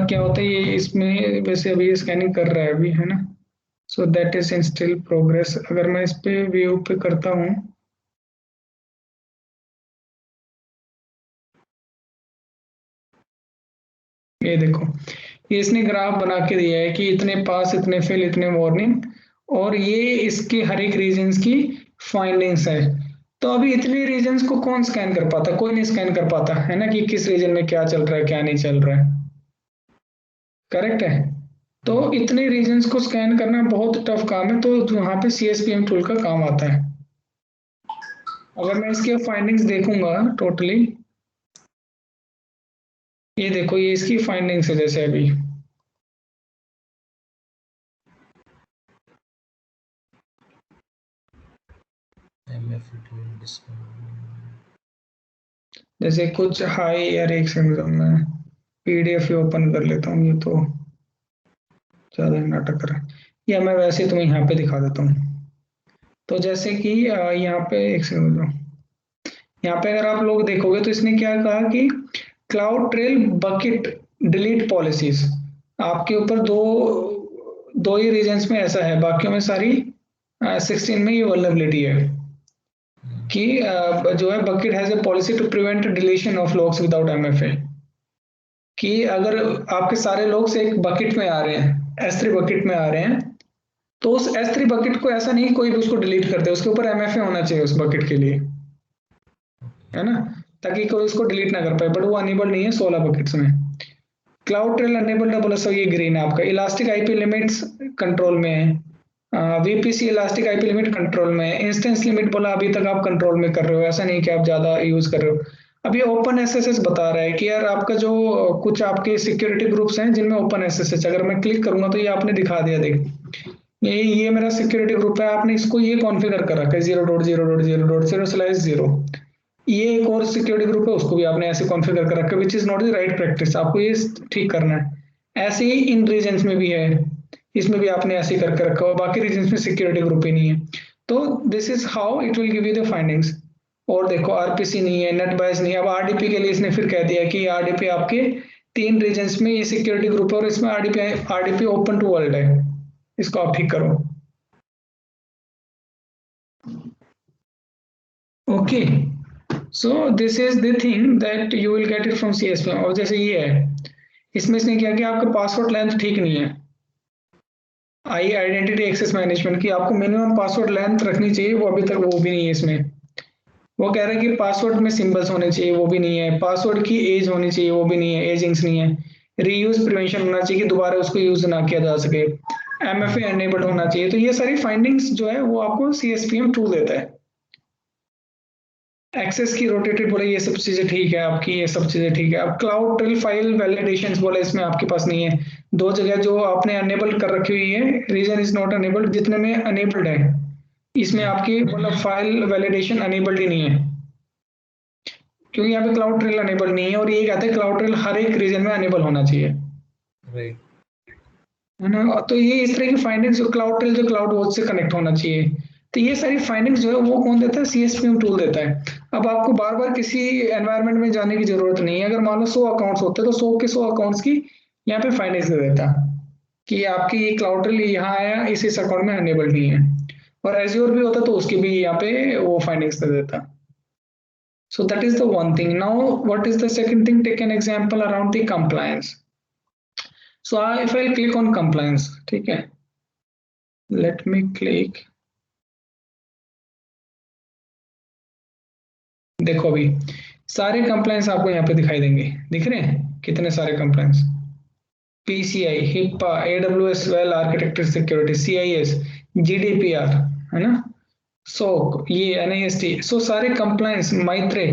क्या होता है, ये इसमें वैसे अभी स्कैनिंग कर रहा है अभी, है ना। So that is in still progress. अगर मैं इस पे व्यू पे करता हूँ, ये देखो, ये इसने ग्राफ बना के दिया है कि इतने पास, इतने फेल, इतने वार्निंग, और ये इसके हर एक रीजन्स की फाइंडिंग्स है। तो अभी इतने रीजन्स को कौन स्कैन कर पाता, कोई नहीं स्कैन कर पाता, है ना, कि किस रीजन में क्या चल रहा है क्या नहीं चल रहा है, करेक्ट है। तो इतने रीजन्स को स्कैन करना बहुत टफ काम है, तो वहां पे CSPM टूल का काम आता है। अगर मैं इसके फाइंडिंग्स देखूंगा टोटली, ये देखो, ये इसकी फाइंडिंग्स है जैसे अभी, जैसे कुछ हाई, यार एक सेकंड मैं PDF ही ओपन कर लेता हूँ, ये तो ज्यादा ही नाटक कर रहा है, या मैं वैसे तुम्हें यहाँ पे दिखा देता हूँ। तो जैसे कि यहाँ पे एक सेकंड, यहाँ पे अगर आप लोग देखोगे तो इसने क्या कहा कि cloud trail bucket delete policies, आपके ऊपर दो दो ही रीजन्स में ऐसा है, बाकियों में सारी 16 में ये वल्नरेबिलिटी है कि जो है bucket has a policy to prevent deletion of logs without MFA, कि अगर आपके सारे लॉग्स एक बकेट में आ रहे हैं, S3 बकेट में आ रहे हैं, तो उस S3 बकेट को ऐसा नहीं कोई भी उसको डिलीट कर दे, उसके ऊपर MFA होना चाहिए उस बकेट के लिए, है ना, ताकि कोई उसको डिलीट ना कर पाए, बट वो अनेबल नहीं है 16 बकेट्स में। क्लाउड ट्रेल अनेबल्ड बोला, सो ये ग्रीन है आपका। इलास्टिक IP लिमिट्स कंट्रोल में है, VPC elastic IP limit control में है। इंस्टेंस लिमिट बोला अभी तक आप कंट्रोल में कर रहे हो, ऐसा नहीं कि आप ज्यादा यूज कर रहे हो। अब ये ओपन SSH बता रहा है कि यार आपका जो कुछ आपके सिक्योरिटी ग्रुप्स हैं जिनमें ओपन SSH, अगर मैं क्लिक करूंगा तो ये आपने दिखा दिया, देख ये मेरा सिक्योरिटी ग्रुप है, आपने इसको ये कॉन्फ़िगर कर रखा है 0.0.0.0/0। ये एक और सिक्योरिटी ग्रुप है, उसको भी आपने ऐसे कॉन्फ़िगर कर रखा है, which is not the right practice, आपको ये ठीक करना है। ऐसे ही इन रीजन्स में भी है, इसमें भी आपने ऐसे ही करके रखा हो, बाकी रीजन्स में सिक्योरिटी ग्रुप ही नहीं है। तो this is how it will give you the findings. और देखो RPC नहीं है, नेट बायस नहीं है। अब RDP के लिए इसने फिर कह दिया कि RDP आपके 3 रीजन्स में ये सिक्योरिटी ग्रुप है और इसमें RDP ओपन टू वर्ल्ड है, इसको आप ठीक करो। Okay, so this is the thing that you will get it from CSPM। और जैसे ये है, इसमें इसने क्या किया, आपका पासवर्ड लेंथ ठीक नहीं है, आइडेंटिटी एक्सेस मैनेजमेंट की आपको मिनिमम पासवर्ड लेंथ रखनी चाहिए, वो अभी तक वो भी नहीं है इसमें। वो कह रहा है कि पासवर्ड में सिंबल्स होने चाहिए, वो भी नहीं है। पासवर्ड की एज होनी चाहिए, वो भी नहीं है, एजिंग्स नहीं है। रीयूज प्रिवेंशन होना चाहिए कि दोबारा उसको यूज ना किया जा सके। MFA एनेबल्ड होना चाहिए। तो ये सारी फाइंडिंग्स जो है वो आपको CSPM टूल देता है। एक्सेस की रोटेटेड बोले, ये सब चीजें ठीक है आपकी, ये सब चीजें ठीक है। अब क्लाउड ट्रेल फाइल वैलिडेशंस बोले, इसमें आपके पास नहीं है। 2 जगह जो आपने अनेबल कर रखी हुई है, रीजन इज नॉट अनेबल्ड, जितने में अनेबल्ड है इसमें आपकी मतलब फाइल वैलिडेशन अनेबल्ड ही नहीं है, क्योंकि यहाँ पे क्लाउड ट्रेल अनेबल नहीं है। और ये कहते हैं क्लाउड ट्रेल हर एक रीजन में अनेबल होना चाहिए। राइट। है ना। तो ये इस तरह की फाइंडिंग्स जो क्लाउड ट्रेल जो क्लाउड वॉच से कनेक्ट होना चाहिए, तो ये सारी फाइंडिंग्स जो है वो कौन देता है, CSPM टूल देता है। अब आपको बार बार किसी एनवायरनमेंट में जाने की जरूरत नहीं है। अगर मान लो 100 अकाउंट्स होते हैं तो 100 के 100 अकाउंट्स की यहाँ पे फाइंडिंग्स दे देता कि आपकी ये क्लाउड ट्रेल यहाँ आया, इस अकाउंट में अनेबल नहीं है। और एज्योर भी होता तो उसकी भी यहाँ पे वो फाइंडिंग्स दे देता। So that is the one thing. Now, what is the second thing? Take an example around the compliance. So if I click on compliance, ठीक है, let me click. देखो अभी सारे कंप्लायंस आपको यहाँ पे दिखाई देंगे, दिख रहे हैं कितने सारे compliance. PCI, HIPAA, AWS well architecture security, CIS, GDPR, है ना, SOC, ये NIST, सो सारे compliance, MITRE,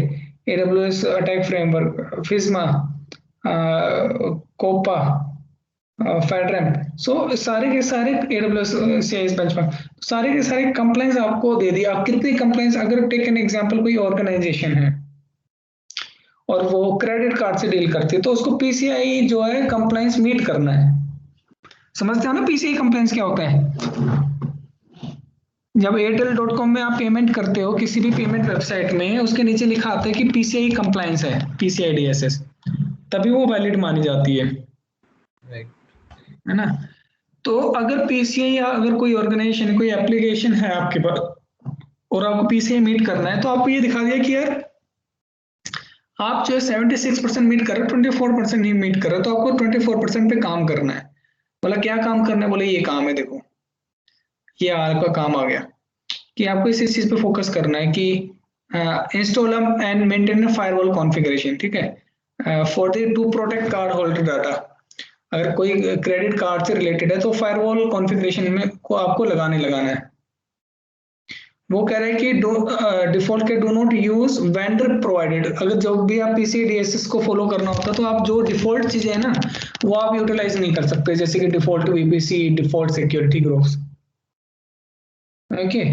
AWS attack framework, FISMA, COPPA, FedRAMP, so सारे के सारे AWS CIS बेंचमार्क, सारे के सारे कंप्लायंस आपको दे दिया। आप कितने कंप्लायंस, अगर टेक एन एग्जांपल कोई ऑर्गेनाइजेशन है और वो क्रेडिट कार्ड से डील करती है तो उसको PCI जो है कंप्लायंस मीट करना है। समझते हो ना PCI कंप्लायंस क्या होता है? जब airtel.com में आप पेमेंट करते हो किसी भी पेमेंट वेबसाइट में, उसके नीचे लिखा आता है कि PCI कंप्लायंस है, PCI DSS, तभी वो वैलिड मानी जाती है, है ना। तो अगर PCI या अगर कोई ऑर्गेनाइजेशन कोई एप्लीकेशन है आपके पास और आपको PCI मीट करना है, तो आपको ये दिखा दिया कि यार आप जो 76% मीट कर रहे हो, 24% नहीं मीट कर रहे, तो आपको 24% पे काम करना है। बोला क्या काम करना है? बोले ये काम है, देखो ये आपका काम आ गया कि आपको इस चीज पे फोकस करना है कि install and maintain firewall configuration, ठीक है, for the two protect card holder data. अगर कोई क्रेडिट कार्ड से रिलेटेड है तो फायरवॉल कॉन्फ़िगरेशन में को आपको लगाना है। वो कह रहे हैं कि डिफॉल्ट के do not use vendor provided. अगर जब भी आप PCI DSS को फॉलो करना होता है तो आप जो डिफॉल्ट चीजें है ना वो आप यूटिलाइज नहीं कर सकते, जैसे कि default VPC, default security groups, okay.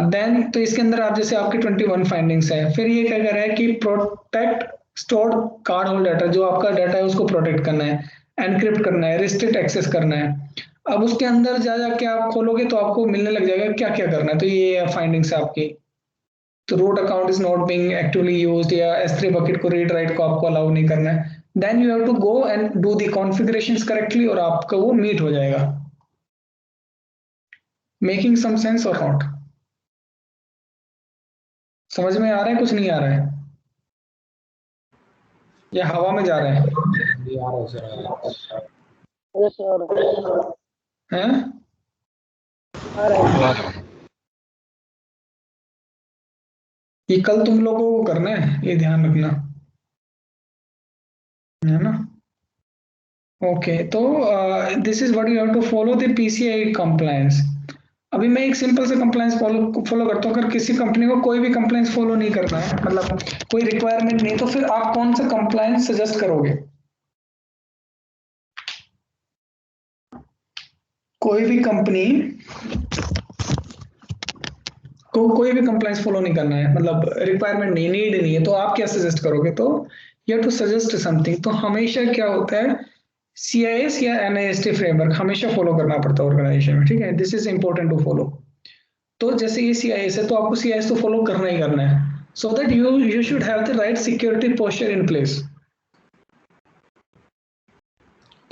Then तो इसके अंदर आप जैसे आपके 21 फाइंडिंग्स है। फिर ये क्या कह रहा है कि protect stored card holder data, जो आपका डाटा है उसको प्रोटेक्ट करना है, एनक्रिप्ट करना है, रिस्ट्रिक्ट एक्सेस करना है। अब उसके अंदर जा जाके आप खोलोगे तो आपको मिलने लग जाएगा क्या क्या करना है। तो ये फाइंडिंग्स है आपकी। तो root account is not being actively used, या S3 बकेट को रीड राइट को आपको अलाउ नहीं करना है। Then you have to go and do the configurations correctly और आपका वो मीट हो जाएगा। मेकिंग सम सेंस और नॉट? समझ में आ रहा है, कुछ नहीं आ रहा है, या हवा में जा रहा है? ये आ रहा है सर। हैं? ये कल तुम लोगों को करना है, ये ध्यान रखना, है ना। ओके, तो this is what you have to follow the PCI compliance. अभी मैं एक सिंपल से कंप्लायंस फॉलो करता हूँ। अगर किसी कंपनी को कोई भी कंप्लायंस फॉलो नहीं करना है, मतलब कोई रिक्वायरमेंट नहीं, तो फिर आप कौन सा कंप्लायंस सजेस्ट करोगे? कोई भी कंपनी को कोई भी कंप्लायंस फॉलो नहीं करना है, मतलब रिक्वायरमेंट नहीं, नीड नहीं है, तो आप क्या सजेस्ट करोगे? तो you have to suggest something. तो हमेशा क्या होता है, CIS या NIST फ्रेमवर्क हमेशा फॉलो करना पड़ता है ऑर्गेनाइजेशन में, ठीक है। This is important to follow. तो जैसे ये CIS है तो आपको CIS तो फॉलो करना ही करना है, so that you should have the right security posture in place,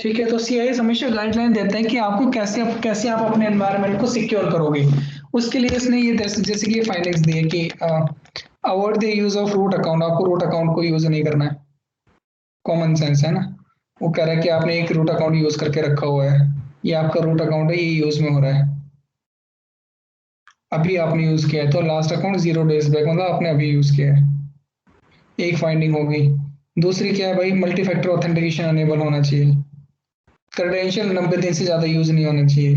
ठीक है। तो CIS हमेशा गाइडलाइन देते हैं कि आपको कैसे आप अपने एनवायरनमेंट को सिक्योर करोगे। उसके लिए इसने ये जैसे कि ये फाइंडिंग्स दी है कि avoid the use of root account, आपको रूट अकाउंट को यूज नहीं करना है, कॉमन सेंस है ना। वो कह रहा है कि आपने एक रूट अकाउंट यूज करके रखा हुआ है, ये आपका रूट अकाउंट है, ये यूज में हो रहा है, अभी आपने यूज किया है, तो लास्ट अकाउंट 0 डेज बैक, मतलब आपने अभी यूज किया है, एक फाइंडिंग हो गई। दूसरी क्या है भाई, मल्टी फैक्टर ऑथेंटिकेशन अनेबल होना चाहिए, क्रेडेंशियल 90 दिन से ज्यादा यूज नहीं होना चाहिए।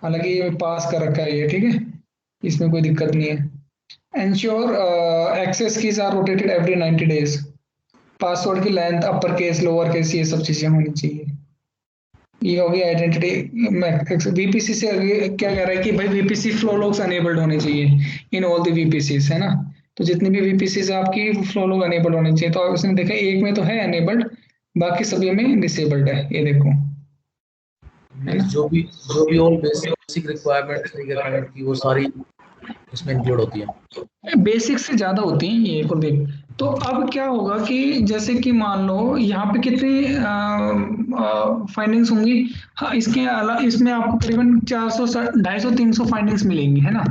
हालांकि ये पास कर रखा है ये, ठीक है, इसमें कोई दिक्कत नहीं है। Ensure access keys are rotated every 90 days, password की length upper case lower case ये सब चीजें होनी चाहिए। ये हो गई आइडेंटिटी। VPC से आगे क्या कह रहा है कि भाई VPC फ्लो लॉग्स अनेबल्ड होने चाहिए इन ऑल द VPCs, है ना। तो जितनी भी VPCs है आपकी फ्लो लॉग अनेबल होने चाहिए। तो उसने देखा एक में तो है अनेबल्ड, बाकी सभी में डिसेबल्ड है, ये देखो जो भी ऑल बेसिक रिक्वायरमेंट्स की वो सारी इसमें इंक्लूड होती है। बेसिक से ज्यादा होती हैं ये कुलदीप। तो अब क्या होगा कि जैसे कि मान लो यहाँ पे कितनी फाइंडिंग्स होंगी। हाँ, इसके अलावा इसमें आपको करीबन 400 250 300 फाइंडिंग्स मिलेंगी, है ना,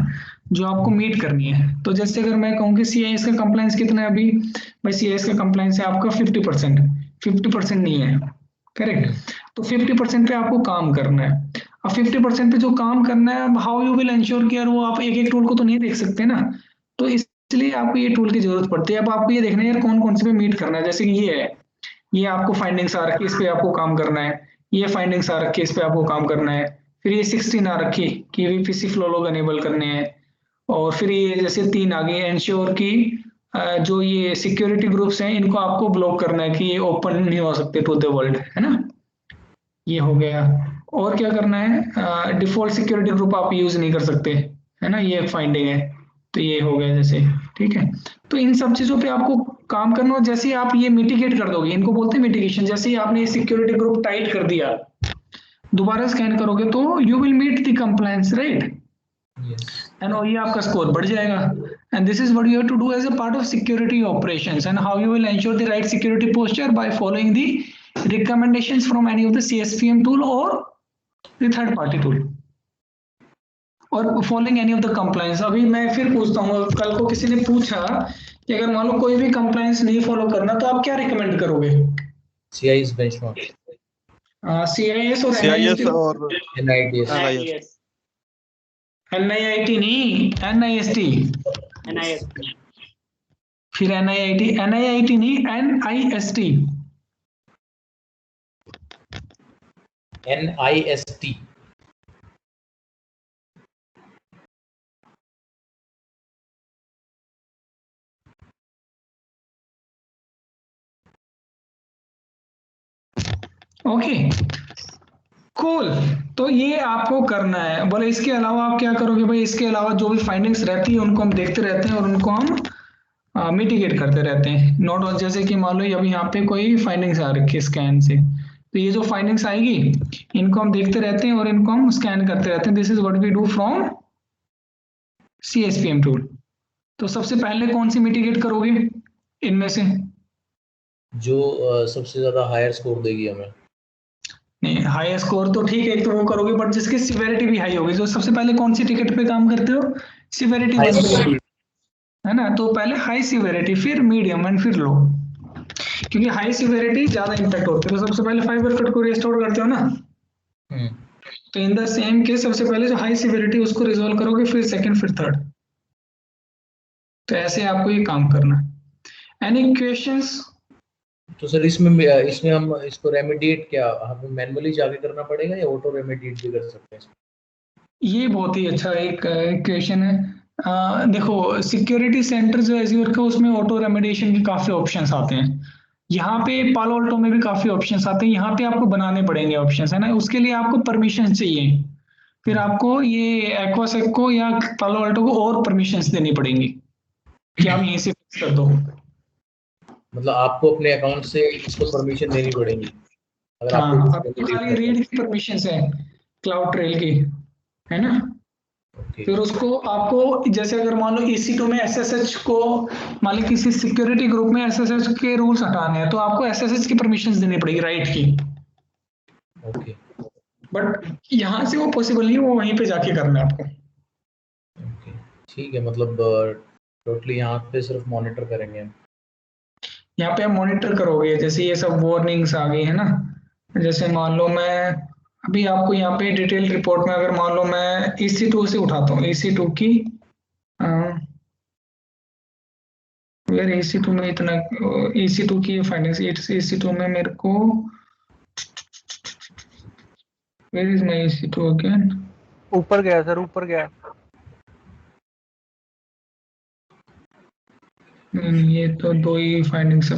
जो आपको मीट करनी है। तो जैसे अगर मैं कहूँ कि CIS का कंप्लायंस कितना है अभी, भाई CIS का कंप्लायंस है आपका 50%, 50% नहीं है, करेक्ट। तो 50% पे आपको काम करना है। अब 50% पे जो काम करना है, अब हाउ यू विल इंश्योर कि यार वो आप एक एक टूल को तो नहीं देख सकते ना, तो इसलिए आपको ये टूल की जरूरत पड़ती है। अब आपको ये देखना है यार कौन कौन से पे मीट करना है। जैसे कि ये है, ये आपको फाइंडिंग्स आ रखी है, इस पे आपको काम करना है। ये फाइंडिंग्स आ रखी है, इस पे आपको काम करना है। फिर ये 16 आ रखी कि VPC फ्लो लॉग एनेबल करने हैं। और फिर ये जैसे 3 आ गए, एंश्योर की जो ये सिक्योरिटी ग्रुप्स हैं इनको आपको ब्लॉक करना है कि ये ओपन नहीं हो सकते टू द वर्ल्ड, है ना, ये हो गया। और क्या करना है, डिफॉल्ट सिक्योरिटी ग्रुप आप यूज नहीं कर सकते, है ना, ये एक फाइंडिंग है। तो ये हो गया जैसे, ठीक है। तो इन सब चीजों पे आपको काम करना, और जैसे ही आप ये मिटिगेट कर दोगे, इनको बोलते हैं मिटिगेशन। जैसे ही आपने ये सिक्योरिटी ग्रुप टाइट कर दिया, दोबारा स्कैन करोगे तो you will meet the compliance, right, and ये आपका स्कोर बढ़ जाएगा। And this is what you have to do as a part of security operations, and how you will ensure the right security posture by following the recommendations from any of the CSPM tool or the third party tool और following any of the compliance। अभी मैं फिर पूछता हूँ, कल को किसी ने पूछा कि अगर मान लो कोई भी compliance नहीं फॉलो करना तो आप क्या रिकमेंड करोगे? CIS benchmark, CIS और CIS और NITS, NIIT नहीं, NIST, फिर NIIT नहीं, NIST, NIST, ओके कूल। तो ये आपको करना है। बोले इसके अलावा आप क्या करोगे? भाई इसके अलावा जो भी फाइंडिंग्स रहती है उनको हम देखते रहते हैं और उनको हम मिटिगेट करते रहते हैं। नोट, जैसे कि मान लो अभी यहाँ पे कोई फाइंडिंग्स आ रखी है स्कैन से, तो ये जो फाइंडिंग्स आएगी इनको हम देखते रहते हैं और इनको हम स्कैन करते रहते हैं। This is what we do from CSPM tool. तो सबसे पहले कौन सी मिटिगेट करोगे इनमें से? जो सबसे ज्यादा हायर स्कोर देगी हमें। नहीं, हाई स्कोर तो ठीक है, एक तो वो करोगे, बट जिसकी सिवेरिटी भी हाई होगी। जो सबसे पहले कौन सी टिकट पे काम करते हो? सिवेरिटी High वन पे, severity। है ना। तो पहले हाई सिवेरिटी, फिर मीडियम एंड फिर लो, क्योंकि हाई सिवेरिटी ज्यादा इम्पैक्ट होती है। तो सबसे पहले फाइबर कट को रिस्टोर करते हो ना, तो इन द सेम केस सबसे पहले जो हाई सिवेरिटी उसको रिजोल्व करोगे, फिर सेकंड, फिर थर्ड। तो ऐसे आपको ये काम करना है। Any questions? तो सर इसमें हम इसको रेमेडिएट क्या हमें मैनुअली जाके करना पड़ेगा या ऑटो रेमेडिएट भी कर सकते हैं? ये बहुत ही अच्छा एक क्वेश्चन है। देखो, सिक्योरिटी सेंटर जो एज्योर का, उसमें ऑटो रेमेडिएशन के काफी ऑप्शंस आते हैं। यहाँ पे पालो अल्टो में भी काफी ऑप्शंस आते हैं। यहाँ पे आपको बनाने पड़ेंगे ऑप्शंस, है ना। उसके लिए आपको परमिशन चाहिए, फिर आपको ये एक्वासेक को या पालो अल्टो को और परमिशंस देनी पड़ेंगी कि आप यहीं से फिक्स कर दो। मतलब आपको अपने अकाउंट से इसको परमिशन देनी पड़ेगी अगर हाँ, आपको आपको खाली रीड की परमिशंस है क्लाउड ट्रेल की, है ना। फिर उसको आपको, जैसे अगर मान लो EC2 में SSH को, मान लो किसी सिक्योरिटी ग्रुप में SSH के रूल्स हटाने हैं, तो आपको SSH की परमिशंस देनी पड़ेगी, राइट की। ओके, बट यहाँ से वो पॉसिबल नहीं है, वो वहीं पे जाके करना है आपको। ओके, ठीक है। मतलब टोटली यहाँ पे सिर्फ मॉनिटर करेंगे हम। यहाँ पे आप मॉनिटर करोगे, जैसे ये सब वार्निंग्स आ गई है ना। जैसे मान लो मैं अभी आपको यहाँ पे डिटेल रिपोर्ट में, अगर मान लो मैं EC2 से उठाता हूँ, EC2 की यार EC2 में इतना, EC2 की फाइंडिंग्स, EC2 में मेरे को, where is my EC2 again? ऊपर गया सर, ऊपर गया। ये तो दो ही फाइंडिंग्स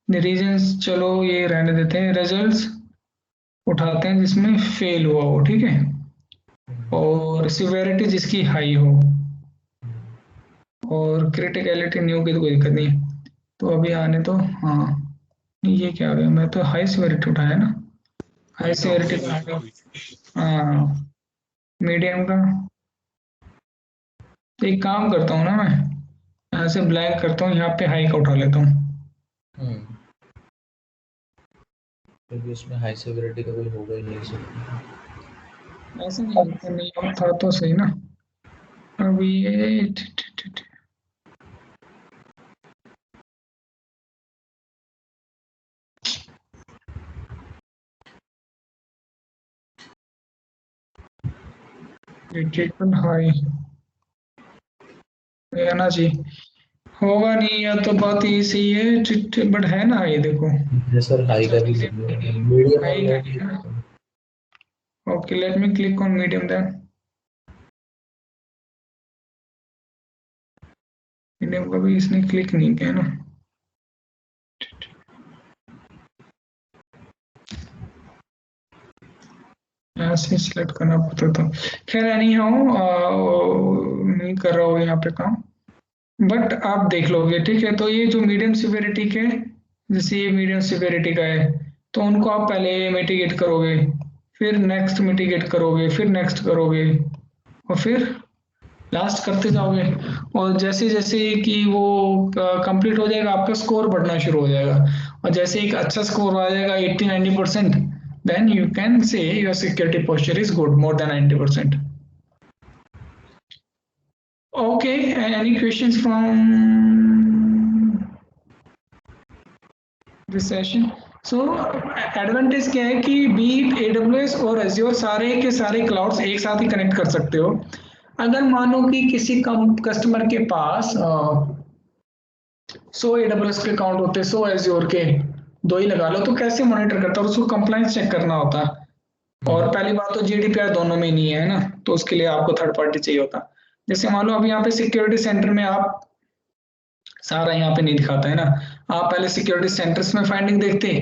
रीजंस, चलो ये रहने देते हैं। रिजल्ट्स उठाते हैं जिसमें फेल हुआ हो, ठीक है, और सिवेरिटी जिसकी हाई हो, और क्रिटिकलिटी न्यू की तो कोई दिक्कत नहीं है। तो अभी आने तो, हाँ ये क्या आ गया, मैं तो हाई सिवेरिटी उठाया ना, हाई सिवेरिटी हाँ मीडियम का एक काम करता हूँ ना, मैं यहाँ से ब्लैंक करता हूँ, यहाँ पे हाई का उठा लेता हूँ। क्योंकि उसमें हाई सिवियरिटी का कोई होगा ही नहीं सब। ऐसे नहीं था तो सही ना। अब ये ट्रीटमेंट हाई है ना जी, होगा नहीं या तो बात ये सही है, बट है ना ये देखो। ये सर हाई का भी मीडियम और हाई लो का नहीं है। Okay let me click on medium then. Medium का भी इसने क्लिक नहीं किया ना। यहाँ से सिलेक्ट करना पड़ता था। खैर एनी हाउ नहीं कर रहा हूँ यहाँ पे काम, बट आप देख लोगे ठीक है। तो ये जो मीडियम सिवियरिटी के, जैसे ये मीडियम सिवियरिटी का है, तो उनको आप पहले मिटिगेट करोगे, फिर नेक्स्ट मिटिगेट करोगे, फिर नेक्स्ट करोगे, और फिर लास्ट करते जाओगे। और जैसे जैसे कि वो कंप्लीट हो जाएगा, आपका स्कोर बढ़ना शुरू हो जाएगा। और जैसे एक अच्छा स्कोर आ जाएगा 80-90%, then you can say your security posture is good, more than 90%. Okay, any questions from this session? So advantage क्या है कि बीट AWS और Azure सारे के सारे क्लाउड्स एक साथ ही कनेक्ट कर सकते हो। अगर मानो कि किसी कस्टमर के पास 100 AWS के अकाउंट होते, 100 Azure के, दो ही लगा लो, तो कैसे मॉनिटर करता है? उसको कंप्लायंस चेक करना होता। और पहली बात तो GDPR दोनों में नहीं है ना, तो उसके लिए आपको थर्ड पार्टी चाहिए होता। जैसे मान लो अब यहाँ पे सिक्योरिटी सेंटर में आप, सारा यहाँ पे नहीं दिखाता है ना, आप पहले सिक्योरिटी सेंटर्स में फाइंडिंग देखते,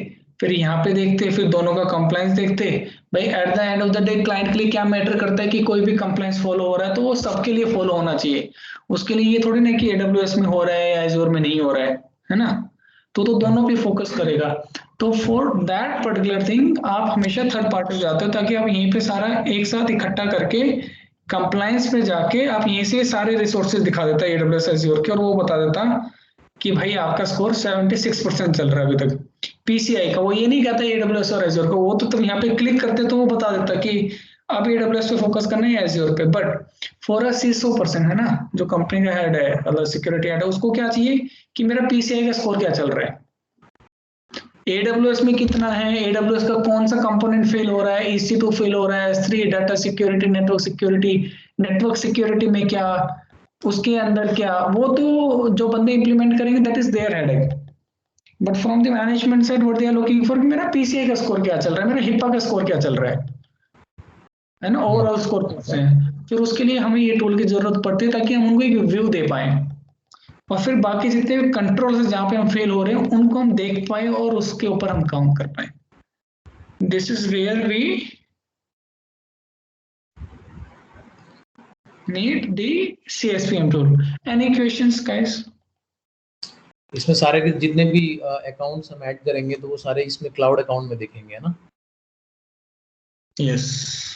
फिर यहाँ पे देखते, फिर दोनों का कंप्लायंस देखते। भाई at the end of the day client के लिए क्या मैटर करता है कि कोई भी कंप्लायंस फॉलो हो रहा है, तो वो सबके लिए फॉलो होना चाहिए। उसके लिए ये थोड़ी ना कि AWS में हो रहा है या Azure में नहीं हो रहा है ना। तो दोनों पे फोकस करेगा। तो फॉर दैट पर्टिकुलर थिंग आप हमेशा थर्ड पार्टी जाते हो, ताकि आप यहीं पे सारा एक साथ इकट्ठा करके कंप्लायंस पे जाके आप यहीं से सारे रिसोर्सेज दिखा देता है AWS Azure के, और वो बता देता कि भाई आपका स्कोर 76% चल रहा है अभी तक PCI का। वो ये नहीं कहता AWS और Azure को, वो तो तुम यहाँ पे क्लिक करते तो वो बता देता कि अब AWS पे फोकस करना है Azure पे। But for a CISO person है ना, जो कंपनी का हेड है, मतलब सिक्योरिटी हेड है, उसको क्या चाहिए कि मेरा PCI का स्कोर क्या चल रहा है, AWS में कितना है, AWS का कौन सा कंपोनेंट फेल हो रहा है, EC2 फेल हो रहा है, S3 data security, network security में क्या, उसके अंदर क्या, वो तो जो बंदे इंप्लीमेंट करेंगे that is their headache. But from the management side what they are looking for, मेरा PCI का स्कोर क्या चल रहा है, मेरा HIPAA का स्कोर क्या चल रहा है ना, ओवरऑल स्कोर कैसे है। फिर उसके लिए हमें ये टूल की जरूरत पड़ती है, ताकि हम उनको एक व्यू दे पाए, और फिर बाकी जितने भी कंट्रोल से जहाँ पे हम फेल हो रहे हैं उनको हम देख पाए और उसके ऊपर हम काम कर पाए। This is where we need the CSPM tool. Any questions guys? इसमें सारे के जितने भी अकाउंट्स हम ऐड करेंगे तो वो सारे इसमें क्लाउड अकाउंट में दिखेंगे, है ना? यस